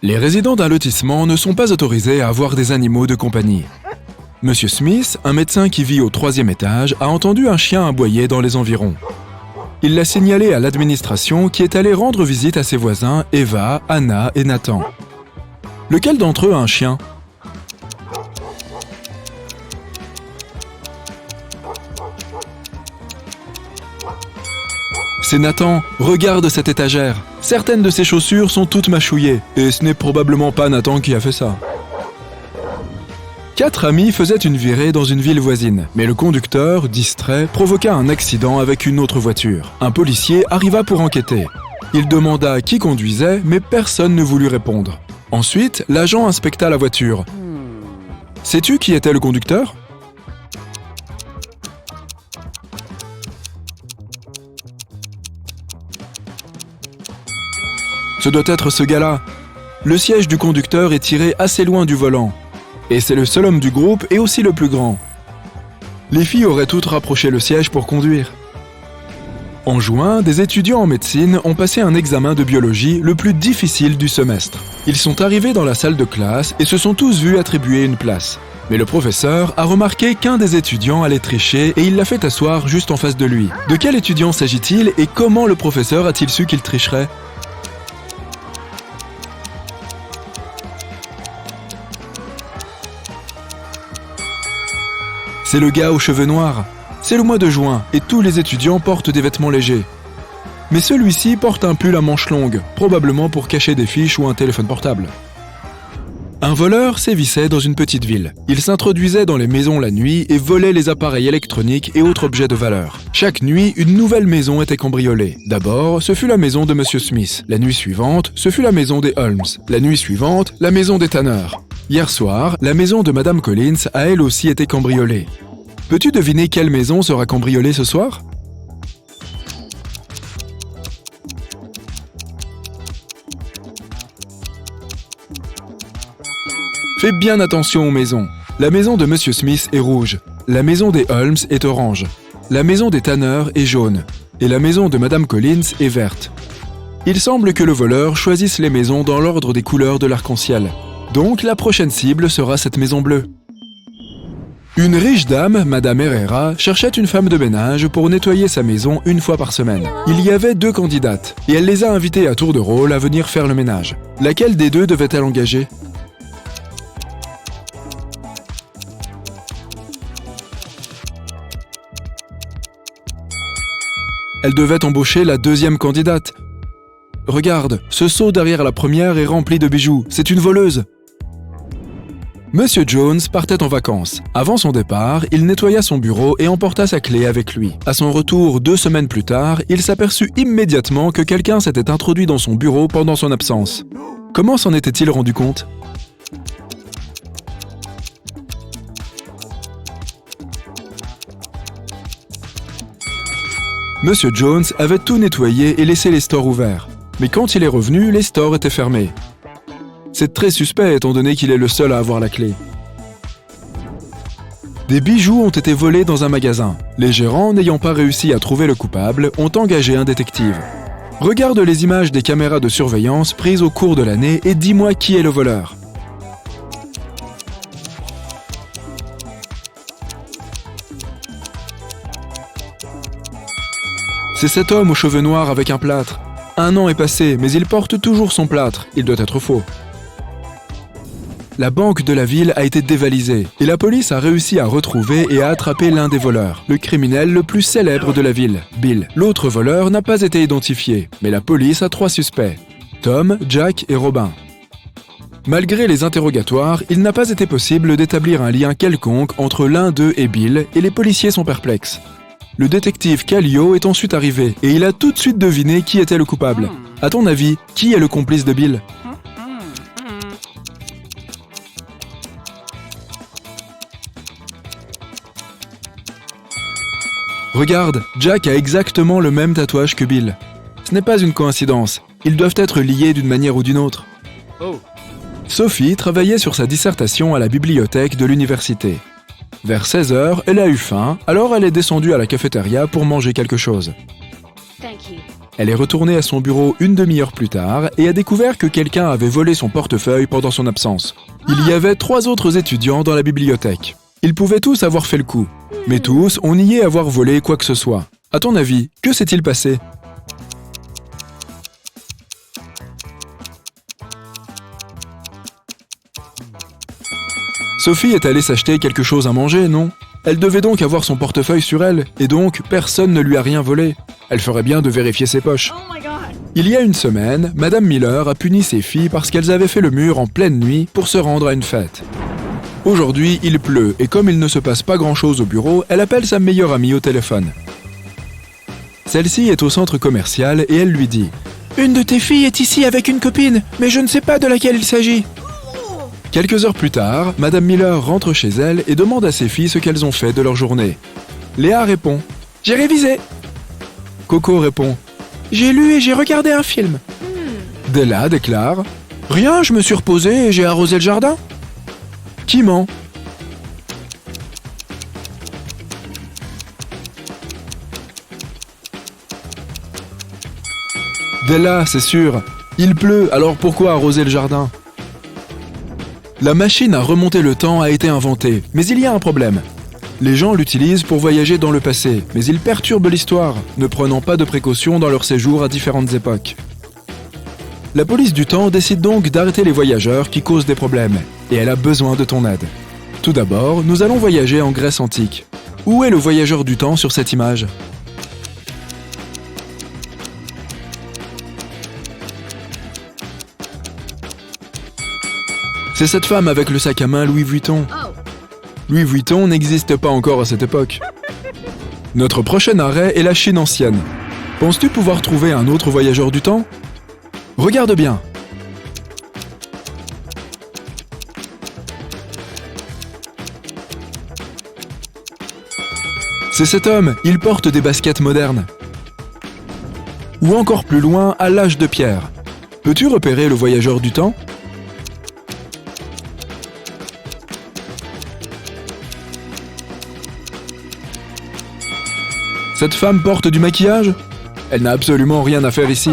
Les résidents d'un lotissement ne sont pas autorisés à avoir des animaux de compagnie. Monsieur Smith, un médecin qui vit au 3e étage, a entendu un chien aboyer dans les environs. Il l'a signalé à l'administration qui est allée rendre visite à ses voisins Eva, Anna et Nathan. Lequel d'entre eux a un chien ? C'est Nathan, regarde cette étagère. Certaines de ses chaussures sont toutes mâchouillées, et ce n'est probablement pas Nathan qui a fait ça. 4 amis faisaient une virée dans une ville voisine, mais le conducteur, distrait, provoqua un accident avec une autre voiture. Un policier arriva pour enquêter. Il demanda qui conduisait, mais personne ne voulut répondre. Ensuite, l'agent inspecta la voiture. Sais-tu qui était le conducteur ? Ce doit être ce gars-là. Le siège du conducteur est tiré assez loin du volant. Et c'est le seul homme du groupe et aussi le plus grand. Les filles auraient toutes rapproché le siège pour conduire. En juin, des étudiants en médecine ont passé un examen de biologie le plus difficile du semestre. Ils sont arrivés dans la salle de classe et se sont tous vus attribuer une place. Mais le professeur a remarqué qu'un des étudiants allait tricher et il l'a fait asseoir juste en face de lui. De quel étudiant s'agit-il et comment le professeur a-t-il su qu'il tricherait ? C'est le gars aux cheveux noirs. C'est le mois de juin et tous les étudiants portent des vêtements légers. Mais celui-ci porte un pull à manches longues, probablement pour cacher des fiches ou un téléphone portable. Un voleur sévissait dans une petite ville. Il s'introduisait dans les maisons la nuit et volait les appareils électroniques et autres objets de valeur. Chaque nuit, une nouvelle maison était cambriolée. D'abord, ce fut la maison de Monsieur Smith. La nuit suivante, ce fut la maison des Holmes. La nuit suivante, la maison des Tanner. Hier soir, la maison de Madame Collins a elle aussi été cambriolée. Peux-tu deviner quelle maison sera cambriolée ce soir ? Fais bien attention aux maisons. La maison de Monsieur Smith est rouge. La maison des Holmes est orange. La maison des Tanner est jaune. Et la maison de Madame Collins est verte. Il semble que le voleur choisisse les maisons dans l'ordre des couleurs de l'arc-en-ciel. Donc la prochaine cible sera cette maison bleue. Une riche dame, Madame Herrera, cherchait une femme de ménage pour nettoyer sa maison une fois par semaine. Il y avait 2 candidates, et elle les a invitées à tour de rôle à venir faire le ménage. Laquelle des 2 devait-elle engager ? Elle devait embaucher la 2e candidate. Regarde, ce seau derrière la première est rempli de bijoux, c'est une voleuse. Monsieur Jones partait en vacances. Avant son départ, il nettoya son bureau et emporta sa clé avec lui. À son retour 2 semaines plus tard, il s'aperçut immédiatement que quelqu'un s'était introduit dans son bureau pendant son absence. Comment s'en était-il rendu compte ? Monsieur Jones avait tout nettoyé et laissé les stores ouverts. Mais quand il est revenu, les stores étaient fermés. C'est très suspect étant donné qu'il est le seul à avoir la clé. Des bijoux ont été volés dans un magasin. Les gérants, n'ayant pas réussi à trouver le coupable, ont engagé un détective. Regarde les images des caméras de surveillance prises au cours de l'année et dis-moi qui est le voleur. C'est cet homme aux cheveux noirs avec un plâtre. 1 an est passé, mais il porte toujours son plâtre. Il doit être faux. La banque de la ville a été dévalisée et la police a réussi à retrouver et à attraper l'un des voleurs, le criminel le plus célèbre de la ville, Bill. L'autre voleur n'a pas été identifié, mais la police a 3 suspects, Tom, Jack et Robin. Malgré les interrogatoires, il n'a pas été possible d'établir un lien quelconque entre l'un d'eux et Bill et les policiers sont perplexes. Le détective Callio est ensuite arrivé et il a tout de suite deviné qui était le coupable. À ton avis, qui est le complice de Bill ? Regarde, Jack a exactement le même tatouage que Bill. Ce n'est pas une coïncidence. Ils doivent être liés d'une manière ou d'une autre. Sophie travaillait sur sa dissertation à la bibliothèque de l'université. Vers 16h, elle a eu faim, alors elle est descendue à la cafétéria pour manger quelque chose. Elle est retournée à son bureau une demi-heure plus tard et a découvert que quelqu'un avait volé son portefeuille pendant son absence. Il y avait 3 autres étudiants dans la bibliothèque. Ils pouvaient tous avoir fait le coup, mais tous ont nié avoir volé quoi que ce soit. À ton avis, que s'est-il passé ? Sophie est allée s'acheter quelque chose à manger, non ? Elle devait donc avoir son portefeuille sur elle, et donc personne ne lui a rien volé. Elle ferait bien de vérifier ses poches. Il y a une semaine, Madame Miller a puni ses filles parce qu'elles avaient fait le mur en pleine nuit pour se rendre à une fête. Aujourd'hui, il pleut, et comme il ne se passe pas grand-chose au bureau, elle appelle sa meilleure amie au téléphone. Celle-ci est au centre commercial et elle lui dit « Une de tes filles est ici avec une copine, mais je ne sais pas de laquelle il s'agit. » Quelques heures plus tard, Madame Miller rentre chez elle et demande à ses filles ce qu'elles ont fait de leur journée. Léa répond « J'ai révisé !» Coco répond « J'ai lu et j'ai regardé un film. » Della déclare « Rien, je me suis reposée et j'ai arrosé le jardin. » Qui ment ? Della, c'est sûr. Il pleut, alors pourquoi arroser le jardin ? La machine à remonter le temps a été inventée, mais il y a un problème. Les gens l'utilisent pour voyager dans le passé, mais ils perturbent l'histoire, ne prenant pas de précautions dans leur séjour à différentes époques. La police du temps décide donc d'arrêter les voyageurs qui causent des problèmes, et elle a besoin de ton aide. Tout d'abord, nous allons voyager en Grèce antique. Où est le voyageur du temps sur cette image ? C'est cette femme avec le sac à main Louis Vuitton. Louis Vuitton n'existe pas encore à cette époque. Notre prochain arrêt est la Chine ancienne. Penses-tu pouvoir trouver un autre voyageur du temps ? Regarde bien. C'est cet homme, il porte des baskets modernes. Ou encore plus loin, à l'âge de pierre. Peux-tu repérer le voyageur du temps ? Cette femme porte du maquillage ? Elle n'a absolument rien à faire ici.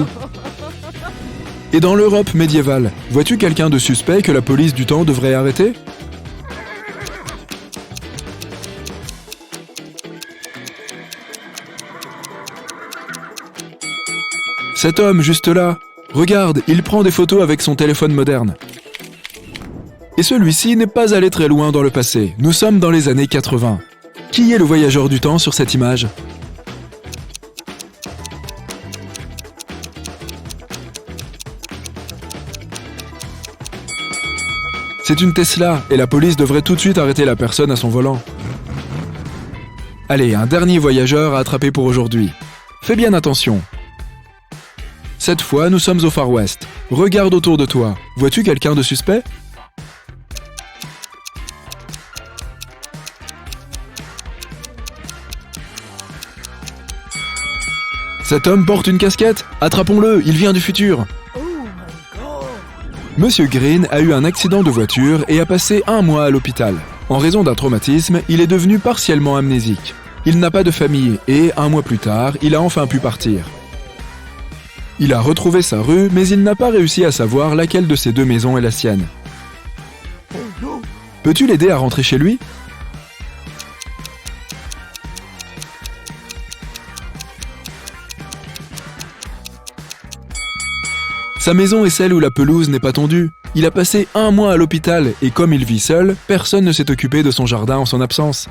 Et dans l'Europe médiévale, vois-tu quelqu'un de suspect que la police du temps devrait arrêter ? Cet homme juste là, regarde, il prend des photos avec son téléphone moderne. Et celui-ci n'est pas allé très loin dans le passé, nous sommes dans les années 80. Qui est le voyageur du temps sur cette image ? C'est une Tesla, et la police devrait tout de suite arrêter la personne à son volant. Allez, un dernier voyageur à attraper pour aujourd'hui. Fais bien attention. Cette fois, nous sommes au Far West. Regarde autour de toi. Vois-tu quelqu'un de suspect ? Cet homme porte une casquette ? Attrapons-le, il vient du futur. Monsieur Green a eu un accident de voiture et a passé 1 mois à l'hôpital. En raison d'un traumatisme, il est devenu partiellement amnésique. Il n'a pas de famille et, 1 mois plus tard, il a enfin pu partir. Il a retrouvé sa rue, mais il n'a pas réussi à savoir laquelle de ces 2 maisons est la sienne. Peux-tu l'aider à rentrer chez lui ? Sa maison est celle où la pelouse n'est pas tondue. Il a passé 1 mois à l'hôpital et comme il vit seul, personne ne s'est occupé de son jardin en son absence.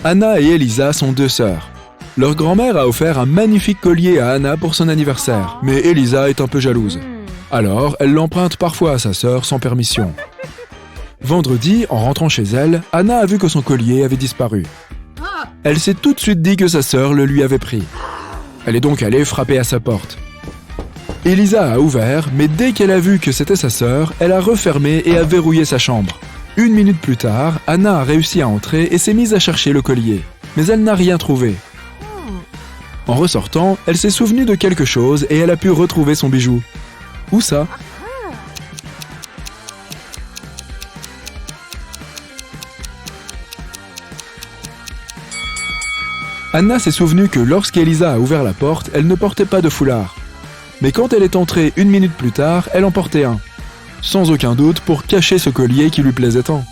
Anna et Elisa sont 2 sœurs. Leur grand-mère a offert un magnifique collier à Anna pour son anniversaire, mais Elisa est un peu jalouse. Alors, elle l'emprunte parfois à sa sœur sans permission. Vendredi, en rentrant chez elle, Anna a vu que son collier avait disparu. Elle s'est tout de suite dit que sa sœur le lui avait pris. Elle est donc allée frapper à sa porte. Elisa a ouvert, mais dès qu'elle a vu que c'était sa sœur, elle a refermé et a verrouillé sa chambre. 1 minute plus tard, Anna a réussi à entrer et s'est mise à chercher le collier. Mais elle n'a rien trouvé. En ressortant, elle s'est souvenue de quelque chose et elle a pu retrouver son bijou. Où ça ? Anna s'est souvenue que lorsqu'Elisa a ouvert la porte, elle ne portait pas de foulard. Mais quand elle est entrée 1 minute plus tard, elle en portait un. Sans aucun doute pour cacher ce collier qui lui plaisait tant.